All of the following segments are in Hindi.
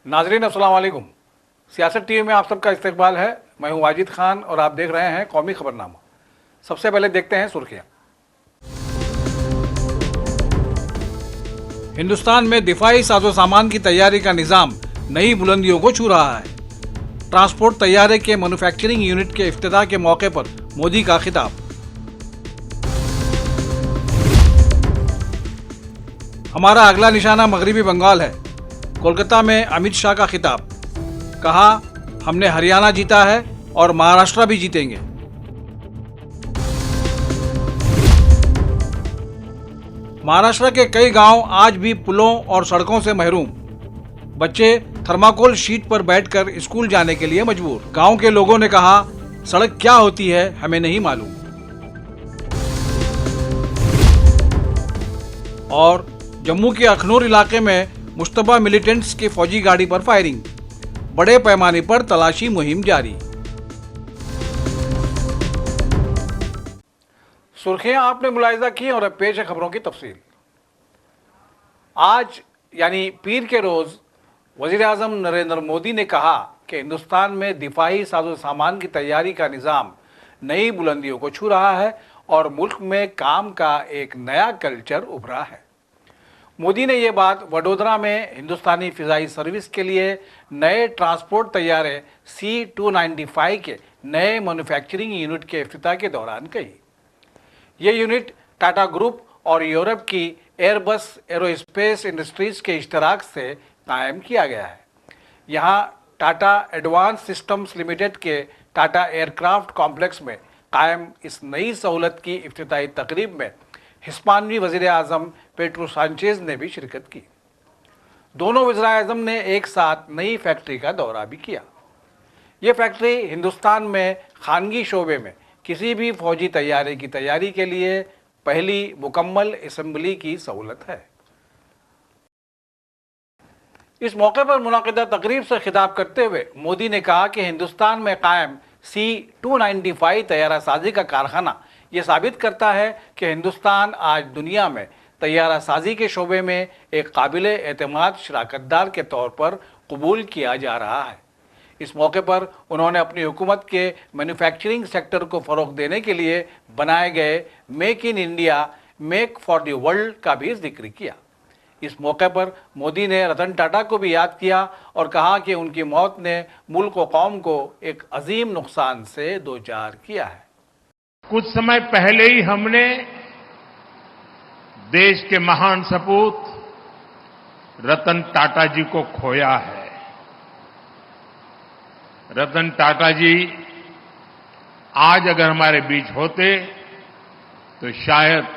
नाजरीन अस्सलाम वालेकुम। सियासत टीवी में आप सबका इस्तकबाल है। मैं हूं वाजिद खान और आप देख रहे हैं कौमी खबरनामा। सबसे पहले देखते हैं सुर्खियां। हिंदुस्तान में दिफाई साजो सामान की तैयारी का निजाम नई बुलंदियों को छू रहा है। ट्रांसपोर्ट तैयारे के मैन्युफैक्चरिंग यूनिट के इफ्तिताह के मौके पर मोदी का खिताब। हमारा अगला निशाना मगरिबी बंगाल है। कोलकाता में अमित शाह का खिताब। कहा, हमने हरियाणा जीता है और महाराष्ट्र भी जीतेंगे। महाराष्ट्र के कई गांव आज भी पुलों और सड़कों से महरूम। बच्चे थर्माकोल शीट पर बैठकर स्कूल जाने के लिए मजबूर। गांव के लोगों ने कहा, सड़क क्या होती है हमें नहीं मालूम। और जम्मू के अखनूर इलाके में मुश्तबा मिलिटेंट्स की फौजी गाड़ी पर फायरिंग। बड़े पैमाने पर तलाशी मुहिम जारी। सुर्खियां आपने मुलाहिजा की और अब पेश है खबरों की तफसील। आज यानी पीर के रोज वजीर आजम नरेंद्र मोदी ने कहा कि हिंदुस्तान में दिफाई साजो सामान की तैयारी का निज़ाम नई बुलंदियों को छू रहा है और मुल्क में काम का एक नया कल्चर उभरा है। मोदी ने ये बात वडोदरा में हिंदुस्तानी फिजाई सर्विस के लिए नए ट्रांसपोर्ट तैयारे C-295 के नए मैन्युफैक्चरिंग यूनिट के इफ्तिताह के दौरान कही। ये यूनिट टाटा ग्रुप और यूरोप की एयरबस एरोस्पेस इंडस्ट्रीज के इश्तराक से कायम किया गया है। यहाँ टाटा एडवांस सिस्टम्स लिमिटेड के टाटा एयरक्राफ्ट कॉम्प्लेक्स में कायम इस नई सहूलत की इफ्तिताही तकरीब में हिस्पानवी वज़ीर आज़म पेड्रो सांचेज ने भी शिरकत की। दोनों वज़ीर आज़म ने एक साथ नई फैक्ट्री का दौरा भी किया। ये फैक्ट्री हिंदुस्तान में खानगी शोबे में किसी भी फौजी तैयारे की तैयारी के लिए पहली मुकम्मल असेंबली की सहूलत है। इस मौके पर मुनाकिदा तकरीब से खिताब करते हुए मोदी ने कहा कि हिंदुस्तान में कायम C-295 तैयारा साजी का कारखाना ये साबित करता है कि हिंदुस्तान आज दुनिया में तैयारा साजी के शोबे में एक काबिले एतमाद शराकतदार के तौर पर कबूल किया जा रहा है। इस मौके पर उन्होंने अपनी हुकूमत के मैन्युफैक्चरिंग सेक्टर को फ़रोग़ देने के लिए बनाए गए make in India make for the world का भी जिक्र किया। इस मौके पर मोदी ने रतन टाटा को भी याद किया और कहा कि उनकी मौत ने मुल्क व कौम को एक अजीम नुकसान से दोचार किया है। कुछ समय पहले ही हमने देश के महान सपूत रतन टाटा जी को खोया है। रतन टाटा जी आज अगर हमारे बीच होते तो शायद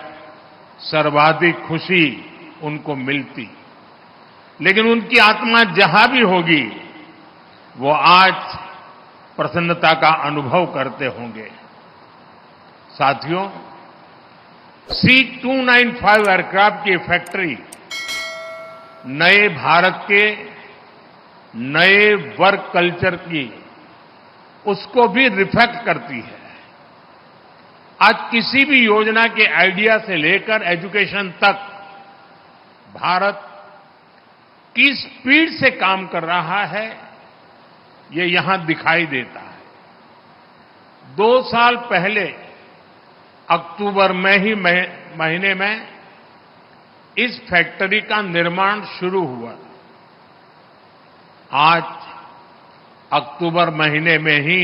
सर्वाधिक खुशी उनको मिलती, लेकिन उनकी आत्मा जहां भी होगी वो आज प्रसन्नता का अनुभव करते होंगे। साथियों, C-295 एयरक्राफ्ट की फैक्ट्री नए भारत के नए वर्क कल्चर की उसको भी रिफ्लेक्ट करती है। आज किसी भी योजना के आइडिया से लेकर एजुकेशन तक भारत किस स्पीड से काम कर रहा है ये यहां दिखाई देता है। 2 साल पहले अक्टूबर में ही महीने में इस फैक्ट्री का निर्माण शुरू हुआ। आज अक्टूबर महीने में ही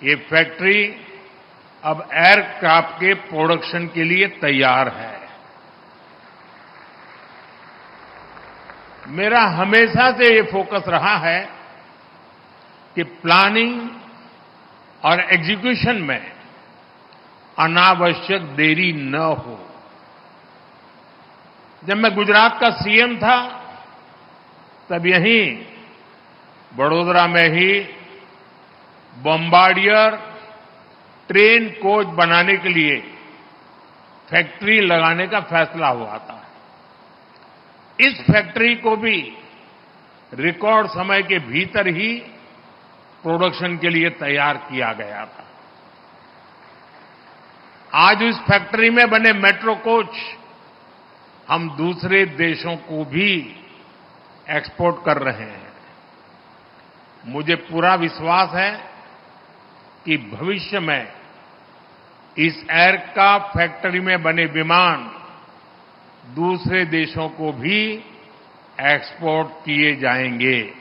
ये फैक्ट्री अब एयरक्राफ्ट के प्रोडक्शन के लिए तैयार है। मेरा हमेशा से ये फोकस रहा है कि प्लानिंग और एग्जीक्यूशन में अनावश्यक देरी न हो। जब मैं गुजरात का सीएम था तब यहीं वडोदरा में ही बॉम्बार्डियर ट्रेन कोच बनाने के लिए फैक्ट्री लगाने का फैसला हुआ था। इस फैक्ट्री को भी रिकॉर्ड समय के भीतर ही प्रोडक्शन के लिए तैयार किया गया था। आज इस फैक्ट्री में बने मेट्रो कोच हम दूसरे देशों को भी एक्सपोर्ट कर रहे हैं। मुझे पूरा विश्वास है कि भविष्य में इस एयरक्राफ्ट फैक्ट्री में बने विमान दूसरे देशों को भी एक्सपोर्ट किए जाएंगे।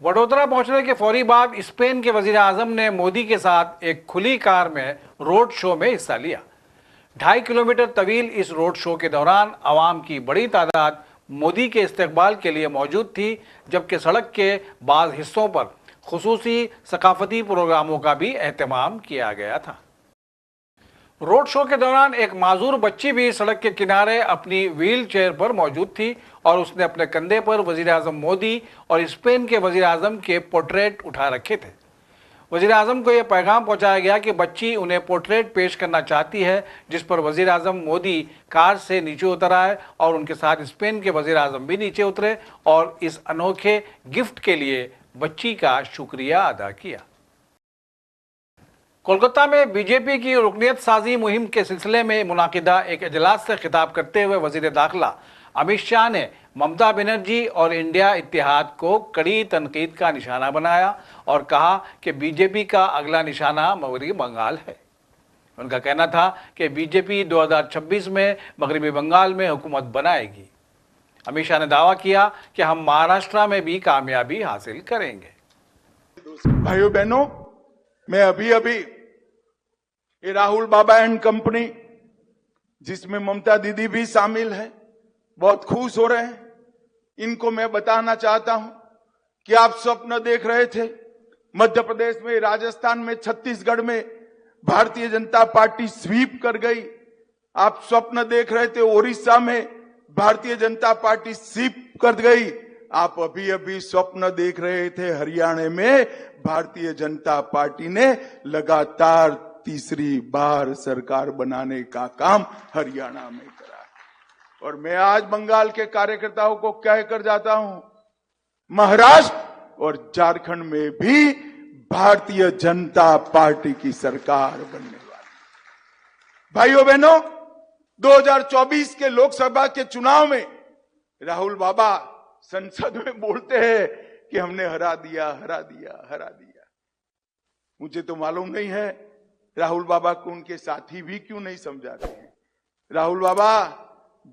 वडोदरा पहुंचने के फौरी बाद स्पेन के वजीर आजम ने मोदी के साथ एक खुली कार में रोड शो में हिस्सा लिया। 2.5 किलोमीटर तवील इस रोड शो के दौरान आवाम की बड़ी तादाद मोदी के इस्तकबाल के लिए मौजूद थी, जबकि सड़क के बाज़ हिस्सों पर खुसूसी सकाफती प्रोग्रामों का भी एहतमाम किया गया था। रोड शो के दौरान एक माजूर बच्ची भी सड़क के किनारे अपनी व्हील चेयर पर मौजूद थी और उसने अपने कंधे पर वजीर आजम मोदी और स्पेन के वजीर आजम के पोर्ट्रेट उठा रखे थे। वजीर आजम को यह पैगाम पहुंचाया गया कि बच्ची उन्हें पोर्ट्रेट पेश करना चाहती है, जिस पर वजीर आजम मोदी कार से नीचे उतर आए और उनके साथ स्पेन के वजीर आजम भी नीचे उतरे और इस अनोखे गिफ्ट के लिए बच्ची का शुक्रिया अदा किया। कोलकाता में बीजेपी की रुकनियत साजी मुहिम के सिलसिले में मुनाकिदा एक इजलास से खिताब करते हुए वजीर दाखिला अमित शाह ने ममता बनर्जी और इंडिया इत्तेहाद को कड़ी तनकीद का निशाना बनाया और कहा कि बीजेपी का अगला निशाना मगरबी बंगाल है। उनका कहना था कि बीजेपी 2026 में मगरबी बंगाल में हुकूमत बनाएगी। अमित शाह ने दावा किया कि हम महाराष्ट्र में भी कामयाबी हासिल करेंगे। भाइयों बहनों, मैं अभी ये राहुल बाबा एंड कंपनी, जिसमें ममता दीदी भी शामिल है, बहुत खुश हो रहे हैं। इनको मैं बताना चाहता हूं कि आप स्वप्न देख रहे थे मध्य प्रदेश में, राजस्थान में, छत्तीसगढ़ में भारतीय जनता पार्टी स्वीप कर गई। आप स्वप्न देख रहे थे ओडिशा में भारतीय जनता पार्टी स्वीप कर गई। आप अभी स्वप्न देख रहे थे हरियाणा में भारतीय जनता पार्टी ने लगातार तीसरी बार सरकार बनाने का काम हरियाणा में करा। और मैं आज बंगाल के कार्यकर्ताओं को कहकर जाता हूं, महाराष्ट्र और झारखंड में भी भारतीय जनता पार्टी की सरकार बनने वाली। भाइयों बहनों, 2024 के लोकसभा के चुनाव में राहुल बाबा संसद में बोलते हैं कि हमने हरा दिया। मुझे तो मालूम नहीं है राहुल बाबा को उनके साथी भी क्यों नहीं समझाते हैं। राहुल बाबा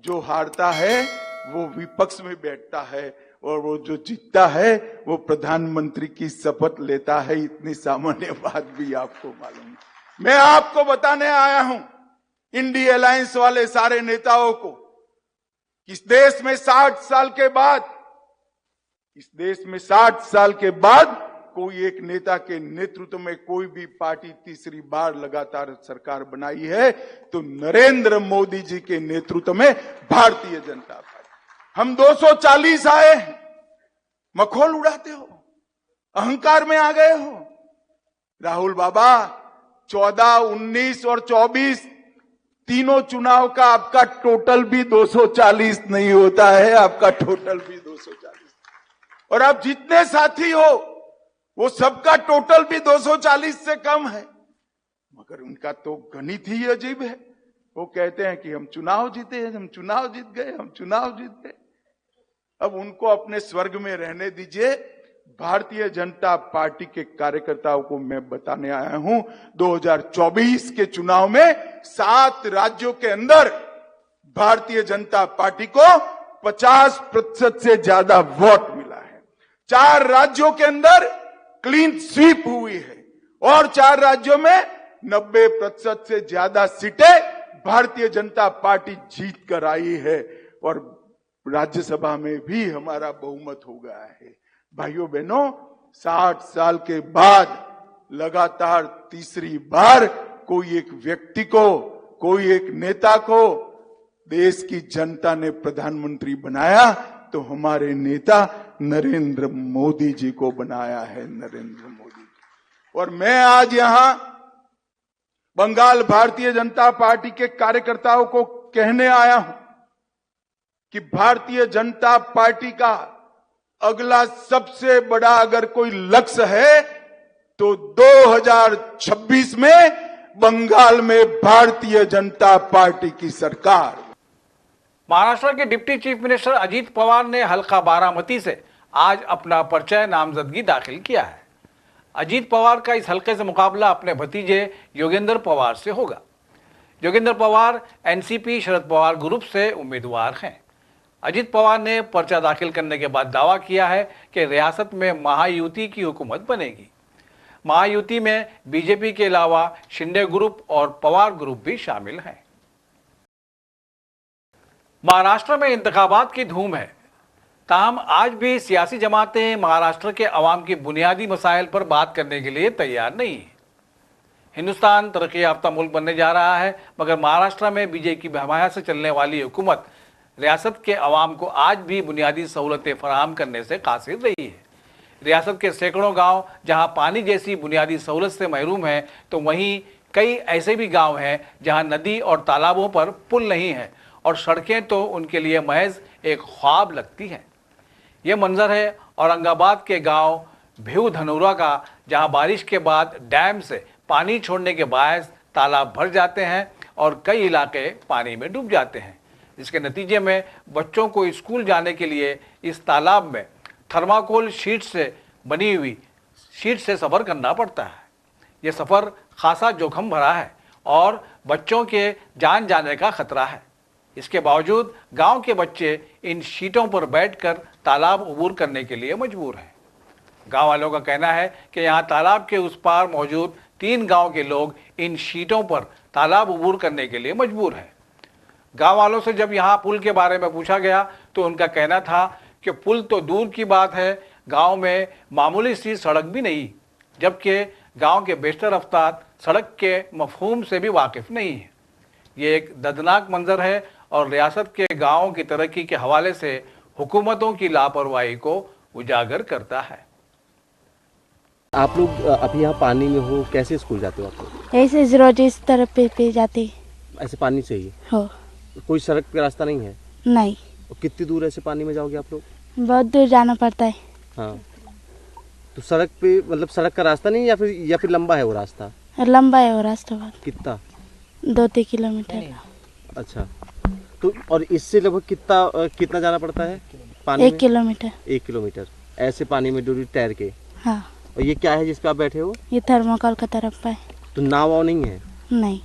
जो हारता है वो विपक्ष में बैठता है और वो जो जीतता है वो प्रधानमंत्री की शपथ लेता है। इतनी सामान्य बात भी आपको मालूम है। मैं आपको बताने आया हूं इंडिया अलायंस वाले सारे नेताओं को, इस देश में 60 साल के बाद कोई एक नेता के नेतृत्व में कोई भी पार्टी तीसरी बार लगातार सरकार बनाई है तो नरेंद्र मोदी जी के नेतृत्व में भारतीय जनता पार्टी। हम 240 आए हैं, मखौल उड़ाते हो, अहंकार में आ गए हो। राहुल बाबा 14, 19 और 24 तीनों चुनाव का आपका टोटल भी 240 नहीं होता है, आपका टोटल भी 240। और आप जितने साथी हो वो सबका टोटल भी 240 से कम है, मगर उनका तो गणित ही अजीब है। वो कहते हैं कि हम चुनाव जीते हैं, हम चुनाव जीत गए। अब उनको अपने स्वर्ग में रहने दीजिए। भारतीय जनता पार्टी के कार्यकर्ताओं को मैं बताने आया हूं, 2024 के चुनाव में 7 राज्यों के अंदर भारतीय जनता पार्टी को 50% से ज्यादा वोट मिला है। 4 राज्यों के अंदर क्लीन स्वीप हुई है और 4 राज्यों में 90% से ज्यादा सीटें भारतीय जनता पार्टी जीत कर आई है और राज्यसभा में भी हमारा बहुमत हो गया है। भाइयों बहनों, 60 साल के बाद लगातार तीसरी बार कोई एक व्यक्ति को, कोई एक नेता को देश की जनता ने प्रधानमंत्री बनाया तो हमारे नेता नरेंद्र मोदी जी को बनाया है, नरेंद्र मोदी। और मैं आज यहां बंगाल भारतीय जनता पार्टी के कार्यकर्ताओं को कहने आया हूं कि भारतीय जनता पार्टी का अगला सबसे बड़ा अगर कोई लक्ष्य है तो 2026 में बंगाल में भारतीय जनता पार्टी की सरकार। महाराष्ट्र के deputy chief minister Ajit Pawar ने हल्का बारामती से आज अपना पर्चा नामजदगी दाखिल किया है। अजीत पवार का इस हल्के से मुकाबला अपने भतीजे योगेंद्र पवार से होगा। योगेंद्र पवार एनसीपी शरद पवार ग्रुप से उम्मीदवार हैं। अजीत पवार ने पर्चा दाखिल करने के बाद दावा किया है कि रियासत में महायुति की हुकूमत बनेगी। महायुति में बीजेपी के अलावा शिंदे ग्रुप और पवार ग्रुप भी शामिल हैं। महाराष्ट्र में इंतखाबात की धूम है, ताहम आज भी सियासी जमातें महाराष्ट्र के अवाम की बुनियादी मसाइल पर बात करने के लिए तैयार नहीं है। हिंदुस्तान तरक्की याफ्ता मुल्क बनने जा रहा है, मगर महाराष्ट्र में बीजेपी की हमायत से चलने वाली हुकूमत रियासत के अवाम को आज भी बुनियादी सहूलतें फराहम करने से कासिर रही है। रियासत के सैकड़ों गांव जहां पानी जैसी बुनियादी सहूलत से महरूम हैं, तो वहीं कई ऐसे भी गांव हैं जहां नदी और तालाबों पर पुल नहीं है और सड़कें तो उनके लिए महज एक ख्वाब लगती हैं। ये मंजर है औरंगाबाद के गांव भिव धनौरा का, जहां बारिश के बाद डैम से पानी छोड़ने के बायस तालाब भर जाते हैं और कई इलाके पानी में डूब जाते हैं, जिसके नतीजे में बच्चों को स्कूल जाने के लिए इस तालाब में थर्माकोल शीट से बनी हुई शीट से सफ़र करना पड़ता है। ये सफ़र खासा जोखिम भरा है और बच्चों के जान जाने का खतरा है। इसके बावजूद गांव के बच्चे इन शीटों पर बैठकर तालाब अबूर करने के लिए मजबूर हैं। गांव वालों का कहना है कि यहाँ तालाब के उस पार मौजूद 3 गांव के लोग इन शीटों पर तालाब अबूर करने के लिए मजबूर हैं। गांव वालों से जब यहाँ पुल के बारे में पूछा गया तो उनका कहना था कि पुल तो दूर की बात है, गांव में मामूली सी सड़क भी नहीं, जबकि गांव के बेशतर अफराद सड़क के मफहूम से भी वाकिफ नहीं है। ये एक दर्दनाक मंजर है और रियासत के गांवों की तरक्की के हवाले से हुकूमतों की लापरवाही को उजागर करता है। आप लोग अभी यहाँ पानी में हो, कैसे स्कूल जाते हो आप लोग? ऐसे रोज इस तरफ पे जाते ऐसे पानी से ही हो। कोई सड़क का रास्ता नहीं है? नहीं, और कितनी दूर ऐसे पानी में जाओगे आप लोग? बहुत दूर जाना पड़ता है। हाँ, तो सड़क पे मतलब सड़क का रास्ता नहीं या फिर लंबा है वो रास्ता? लंबा है वो रास्ता, बहुत कितना? 2-3 किलोमीटर। अच्छा, तो और इससे लगभग कितना जाना पड़ता है पानी 1 में? किलोमीटर। 1 किलोमीटर ऐसे पानी में डूबी तैर के। हाँ। और ये क्या है जिस पे आप बैठे हो? ये थर्मोकोल का तरफ है। तो नाव वाव नहीं है? नहीं।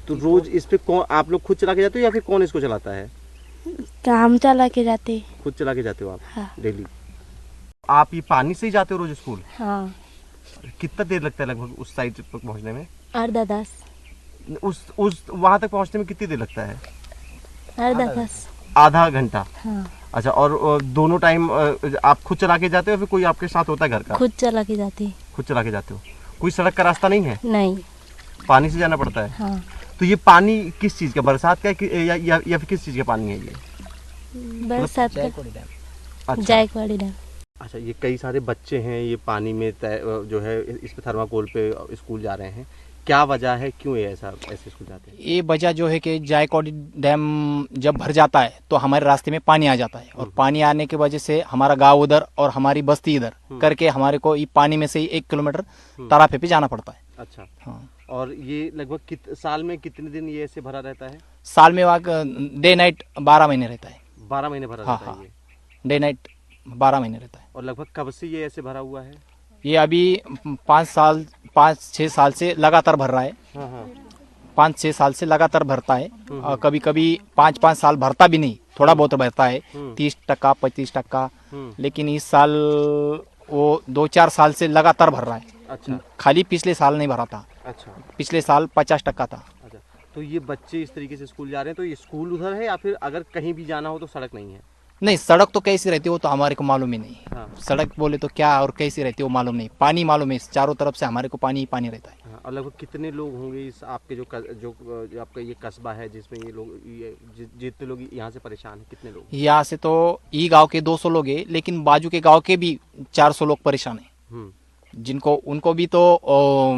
तो रोज इस पे कौन, आप लोग खुद चला के जाते हो या फिर कौन इसको चलाता है? हम चला के जाते। खुद चला के जाते हो आप? हाँ। डेली। आप ये पानी से ही जाते हो रोज स्कूल? हाँ। कितना देर लगता है लगभग उस साइड तक पहुंचने में? 8-10। उस वहां तक पहुंचने में कितनी देर लगता है? 8-10। आधा घंटा? हाँ। अच्छा, और दोनों टाइम आप खुद चला के जाते हो फिर कोई आपके साथ होता है घर का? खुद चला के जाती। खुद चला के जाते हो। कोई सड़क का रास्ता नहीं है? नहीं। पानी से जाना पड़ता है? हाँ। तो ये पानी किस चीज का, बरसात का या फिर किस चीज का पानी है ये? बरसात का। अच्छा। जायकवाड़ी डैम। अच्छा, ये कई सारे बच्चे हैं ये पानी में जो है इस पे थर्माकोल पे स्कूल जा रहे हैं, क्या वजह है, क्यों ये ऐसे स्कूल जाते हैं? ये वजह जो है कि जायकवाड़ी डैम जब भर जाता है तो हमारे रास्ते में पानी आ जाता है और पानी आने की वजह से हमारा गांव उधर और हमारी बस्ती इधर करके हमारे को ये पानी में से ही 1 किलोमीटर तालाब पे जाना पड़ता है। अच्छा। हाँ। और ये लगभग साल में कितने दिन ये ऐसे भरा रहता है? साल में वहाँ डे नाइट 12 महीने रहता है। 12 महीने भरा हाँ, रहता है हाँ। ये? डे नाइट 12 महीने रहता है। और लगभग कब से ये ऐसे भरा हुआ है? ये अभी 5-6 साल से लगातार भर रहा है। हाँ हाँ। 5-6 साल से लगातार भरता है और कभी कभी 5-5 साल भरता भी नहीं, थोड़ा बहुत भरता है 30%, 35%, लेकिन इस साल वो 2-4 साल से लगातार भर रहा है। अच्छा। खाली पिछले साल नहीं भरा था। अच्छा। पिछले साल 50% था। अच्छा, तो ये बच्चे इस तरीके से स्कूल जा रहे हैं, तो ये स्कूल उधर है या फिर अगर कहीं भी जाना हो तो सड़क नहीं है? नहीं, सड़क तो कैसी रहती है वो तो हमारे को मालूम ही नहीं। हाँ। सड़क बोले तो क्या और कैसी रहती है वो मालूम नहीं। पानी मालूम है, चारों तरफ से हमारे को पानी ही पानी रहता है। हाँ, और लगभग कितने लोग होंगे इस आपके जो आपका ये कस्बा है जिसमें ये लोग जितने लोग यहाँ से परेशान हैं, कितने लोग? यहाँ से तो ई गांव के 200 लोग हैं, लेकिन बाजू के गांव के भी 400 लोग परेशान हैं, जिनको उनको भी तो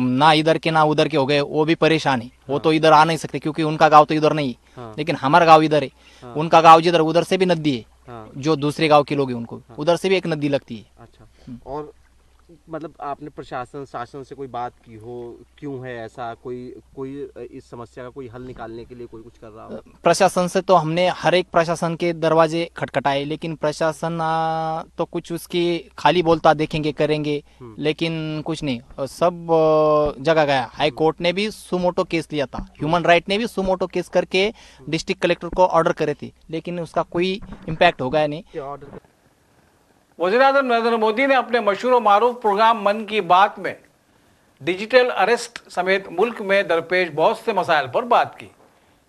ना इधर के ना उधर के हो गए, वो भी परेशान है। वो तो इधर आ नहीं सकते क्योंकि उनका गांव तो इधर नहीं है, लेकिन हमारा गांव इधर है। उनका गांव जिधर उधर से भी नदी है, जो दूसरे गांव के लोग हैं उनको उधर से भी एक नदी लगती है। अच्छा। और मतलब आपने प्रशासन शासन से कोई बात की हो, क्यों है ऐसा, कोई इस समस्या का कोई हल निकालने के लिए कोई कुछ कर रहा हो? प्रशासन से तो हमने हर एक प्रशासन के दरवाजे खटखटाए, लेकिन प्रशासन तो कुछ उसकी खाली बोलता देखेंगे करेंगे, लेकिन कुछ नहीं। सब जगह गया। हाई कोर्ट ने भी सुमोटो केस लिया था, ह्यूमन राइट ने भी सुमोटो केस करके डिस्ट्रिक्ट कलेक्टर को ऑर्डर करे थे, लेकिन उसका कोई इम्पैक्ट हो गया नहीं। वज़ीर-ए-आज़म नरेंद्र मोदी ने अपने मशहूर और मारूफ प्रोग्राम मन की बात में डिजिटल अरेस्ट समेत मुल्क में दरपेश बहुत से मसाइल पर बात की।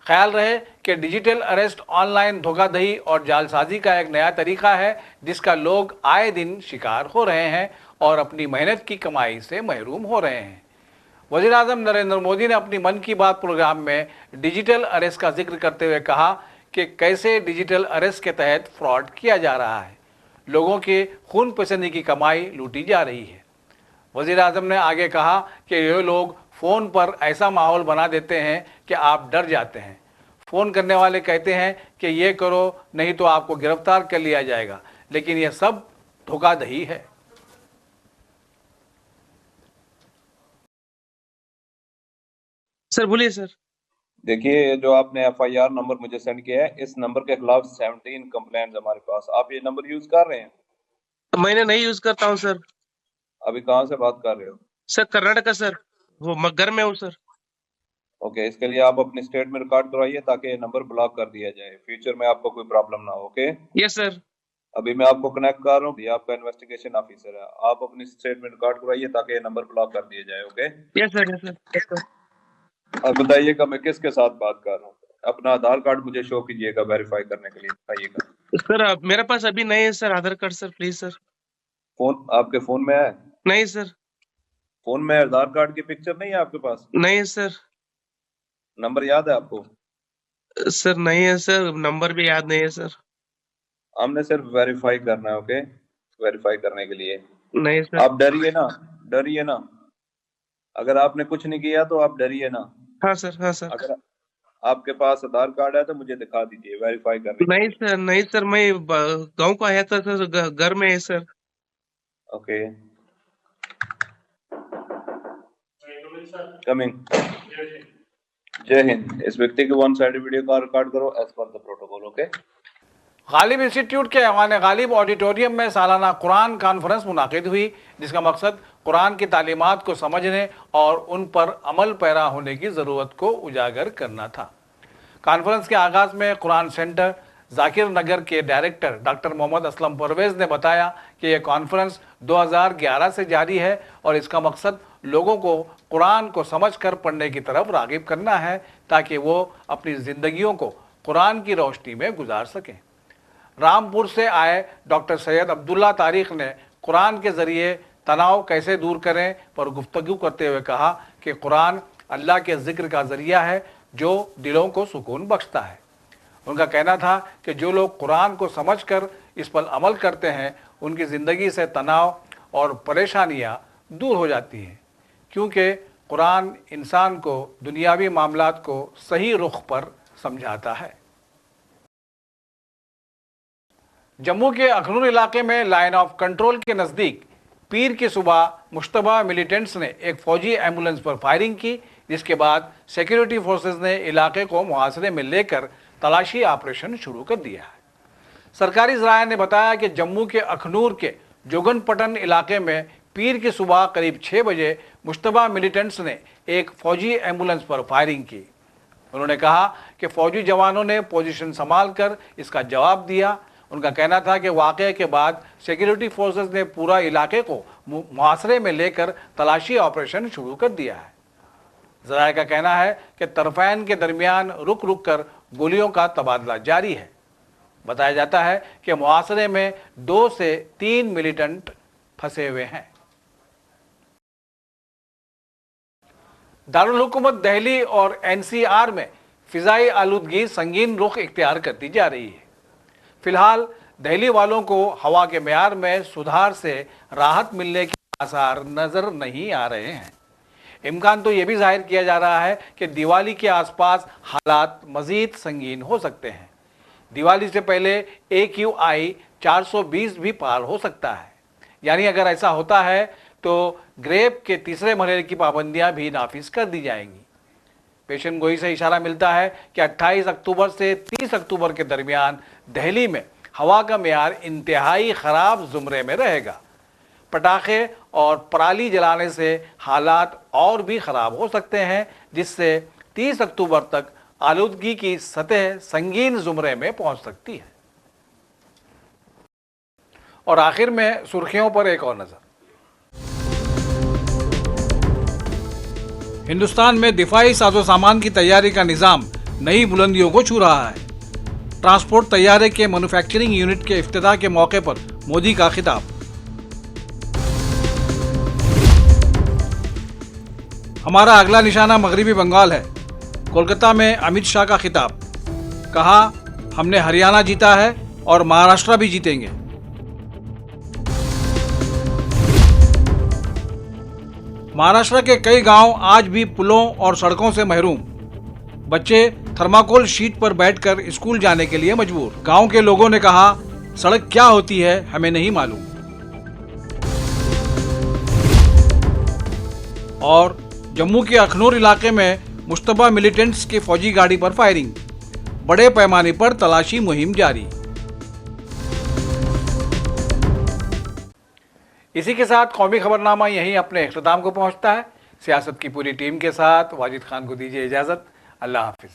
ख्याल रहे कि डिजिटल अरेस्ट ऑनलाइन धोखाधड़ी और जालसाजी का एक नया तरीका है जिसका लोग आए दिन शिकार हो रहे हैं और अपनी मेहनत की कमाई से महरूम हो रहे हैं। वज़ीर-ए-आज़म नरेंद्र मोदी ने अपनी मन की बात प्रोग्राम में डिजिटल अरेस्ट का जिक्र करते हुए कहा कि कैसे डिजिटल अरेस्ट के तहत फ्रॉड किया जा रहा है, लोगों के खून पसीने की कमाई लूटी जा रही है। वज़ीर-ए-आज़म ने आगे कहा कि ये लोग फ़ोन पर ऐसा माहौल बना देते हैं कि आप डर जाते हैं। फ़ोन करने वाले कहते हैं कि ये करो नहीं तो आपको गिरफ्तार कर लिया जाएगा, लेकिन यह सब धोखाधड़ी है। सर बोलिए सर। देखिए, ये जो आपने एफआईआर नंबर मुझे सेंड किया है, इस नंबर के खिलाफ 17 कंप्लेंट्स हमारे पास। आप ये नंबर यूज कर रहे हैं? मैंने नहीं यूज करता हूँ सर। अभी कहाँ से बात कर रहे हो? सर कर्नाटक सर, वो घर में हूँ सर। ओके, इसके लिए आप अपनी स्टेट में रिकॉर्ड करवाइए ताकि ये नंबर ब्लॉक कर दिया जाए, फ्यूचर में आपको कोई प्रॉब्लम ना हो। Okay yes sir. अभी मैं आपको कनेक्ट कर रहा हूँ, ये आपका इन्वेस्टिगेशन ऑफिसर है, आप अपनी स्टेट में रिकॉर्ड करवाइए ताकि ये नंबर ब्लॉक कर दिया जाए। Okay yes sir, yes sir. अब बताइएगा मैं किसके साथ बात कर रहा हूँ। अपना आधार कार्ड मुझे शो कीजिएगा वेरीफाई करने के लिए, बताइएगा। सर मेरे पास अभी नहीं है sir Aadhaar card sir, please sir. Phone आपके फोन में है? नहीं सर। फोन में आधार कार्ड की पिक्चर नहीं है आपके पास? नहीं सर। नंबर याद है आपको? सर नहीं है सर, नंबर भी याद नहीं है सर। हमने सिर्फ वेरीफाई करना है। ओके, वेरीफाई करने के लिए नहीं सर। आप डरिए ना, डरिए ना। अगर आपने कुछ नहीं किया तो आप डरिए ना। हाँ सर, हाँ सर। अगर आपके पास आधार कार्ड है तो मुझे दिखा दीजिए वेरीफाई करने। नहीं सर, नहीं सर, मैं गांव को आया था सर, घर में है सर। Okay coming. जय हिंद। इस व्यक्ति के वन साइड वीडियो का रिकॉर्ड करो as per the protocol. Okay. Ghalib institute के ऐवान गालिब ऑडिटोरियम में सालाना कुरान कॉन्फ्रेंस मुनाकिद हुई, जिसका मकसद कुरान की तालीमात को समझने और उन पर अमल पैरा होने की ज़रूरत को उजागर करना था। कॉन्फ्रेंस के आगाज़ में कुरान सेंटर जाकिर नगर के डायरेक्टर डॉक्टर मोहम्मद असलम परवेज़ ने बताया कि यह कॉन्फ्रेंस 2011 से जारी है और इसका मकसद लोगों को कुरान को समझकर पढ़ने की तरफ राग़िब करना है ताकि वो अपनी ज़िंदगियों को कुरान की रोशनी में गुजार सकें। रामपुर से आए डॉक्टर सैयद अब्दुल्ला तारिक ने कुरान के ज़रिए तनाव कैसे दूर करें पर गुफ्तगू करते हुए कहा कि कुरान अल्लाह के ज़िक्र का ज़रिया है जो दिलों को सुकून बख्शता है। उनका कहना था कि जो लोग कुरान को समझकर इस पर अमल करते हैं उनकी ज़िंदगी से तनाव और परेशानियां दूर हो जाती हैं, क्योंकि कुरान इंसान को दुनियावी मामलात को सही रुख पर समझाता है। जम्मू के अखनूर इलाके में लाइन ऑफ कंट्रोल के नज़दीक पीर की सुबह मुश्तबा मिलिटेंट्स ने एक फ़ौजी एम्बुलेंस पर फायरिंग की, जिसके बाद सिक्योरिटी फोर्सेस ने इलाके को मुहासरे में लेकर तलाशी ऑपरेशन शुरू कर दिया है। सरकारी ज़राए ने बताया कि जम्मू के अखनूर के जोगनपटन इलाके में पीर की सुबह करीब 6 बजे मुश्तबा मिलिटेंट्स ने एक फ़ौजी एम्बुलेंस पर फायरिंग की। उन्होंने कहा कि फ़ौजी जवानों ने पोजीशन संभाल कर इसका जवाब दिया। उनका कहना था कि वाक़े के बाद सिक्योरिटी फोर्सेस ने पूरा इलाके को मुहासरे में लेकर तलाशी ऑपरेशन शुरू कर दिया है। ज़राए का कहना है कि तरफ़ैन के दरमियान रुक रुक कर गोलियों का तबादला जारी है। बताया जाता है कि मुहासरे में 2 से 3 मिलिटेंट फंसे हुए हैं। दारुल हुकूमत दिल्ली और एनसीआर में फ़िज़ाई आलूदगी संगीन रुख इख्तियार करती जा रही है। फिलहाल दिल्ली वालों को हवा के मेयार में सुधार से राहत मिलने के आसार नज़र नहीं आ रहे हैं। इम्कान तो ये भी जाहिर किया जा रहा है कि दिवाली के आसपास हालात मज़ीद संगीन हो सकते हैं। दिवाली से पहले AQI 420 भी पार हो सकता है। यानी अगर ऐसा होता है तो ग्रेप के तीसरे मरहले की पाबंदियां भी नाफिज कर दी जाएंगी। पेशन गोई से इशारा मिलता है कि 28 अक्टूबर से 30 अक्टूबर के दरमियान दिल्ली में हवा का मेयार इंतहाई ख़राब ज़ुमरे में रहेगा। पटाखे और पराली जलाने से हालात और भी ख़राब हो सकते हैं, जिससे 30 अक्टूबर तक आलूदगी की सतह संगीन ज़ुमरे में पहुंच सकती है। और आखिर में सुर्खियों पर एक और नज़र। हिंदुस्तान में दिफाई साजो सामान की तैयारी का निज़ाम नई बुलंदियों को छू रहा है। ट्रांसपोर्ट तैयारे के मैन्युफैक्चरिंग यूनिट के इफ्तिताह के मौके पर मोदी का खिताब। हमारा अगला निशाना मगरिबी बंगाल है। कोलकाता में अमित शाह का खिताब। कहा, हमने हरियाणा जीता है और महाराष्ट्र भी जीतेंगे। महाराष्ट्र के कई गांव आज भी पुलों और सड़कों से महरूम। बच्चे थर्माकोल शीट पर बैठकर स्कूल जाने के लिए मजबूर। गांव के लोगों ने कहा, सड़क क्या होती है हमें नहीं मालूम। और जम्मू के अखनूर इलाके में मुश्तबा मिलिटेंट्स की फौजी गाड़ी पर फायरिंग। बड़े पैमाने पर तलाशी मुहिम जारी। इसी के साथ कौमी खबरनामा यहीं अपने इख्तिताम को पहुंचता है। सियासत की पूरी टीम के साथ वाजिद खान को दीजिए इजाजत। अल्लाह हाफिज।